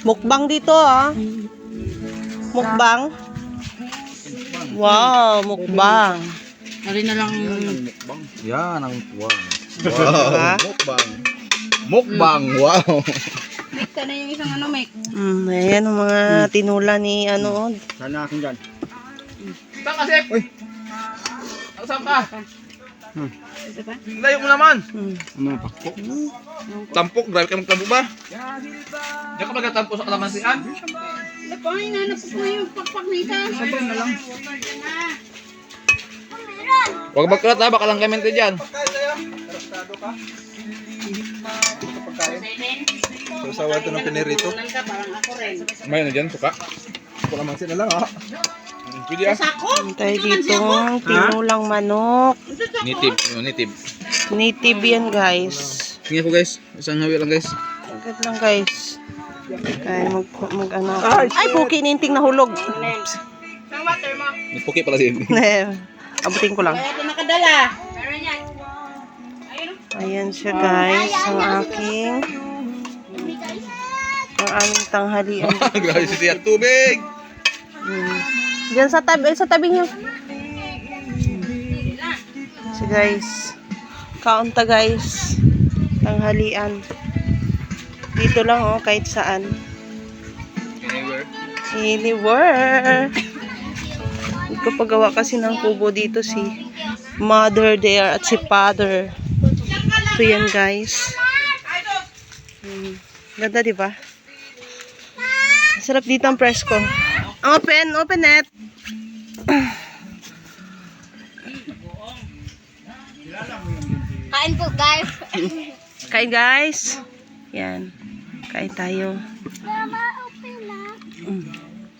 Mukbang dito ah. Mukbang. Wow, mukbang. Nari na lang Mukbang. Yan ang mukbang. Wow, mukbang. Mukbang, wow. make ka na yung isang ano, make. Ayan ang mga tinula ni ano. Sana akin dyan. Saan kasi? Uy. Saan ka? Ito pa? Layo mo naman. Ano pa? Tampok, grabe ka magtampok ba? Diyan ka magtatampo sa kalamansian? Ito pa, hinanap ko yung pakpak na isa. Sobrang na lang. Huwag magkalat ha, baka lang kamente dyan. Sasawa ito ng pinirito. Tunan ka, parang ako rin. May na dyan, suka. Kalamansi na lang ha. Pwede ah. Tayo dito, tinulang manok. Native, native. Native yan guys. Tingnan ko guys, isang hawi lang guys. Agad lang guys. Kaya mag ano. Ay, puki ninting nahulog. Nagpuki pala siya. Abutin ko lang. Kaya ito nakadala. Meron yan. Ayan siya guys, ang aming tanghalian. Grabe si Tia, tubig! Diyan sa tabi niyo. So guys, kaunta guys, tanghalian. Dito lang oh, kahit saan. Anywhere. Nagpapagawa kasi ng kubo dito si mother there at si father. So yan guys. Ganda diba? Sarap dito ang presko. Open net. Kain po, guys. Kain guys. Yan. Kain tayo. Mama, open na.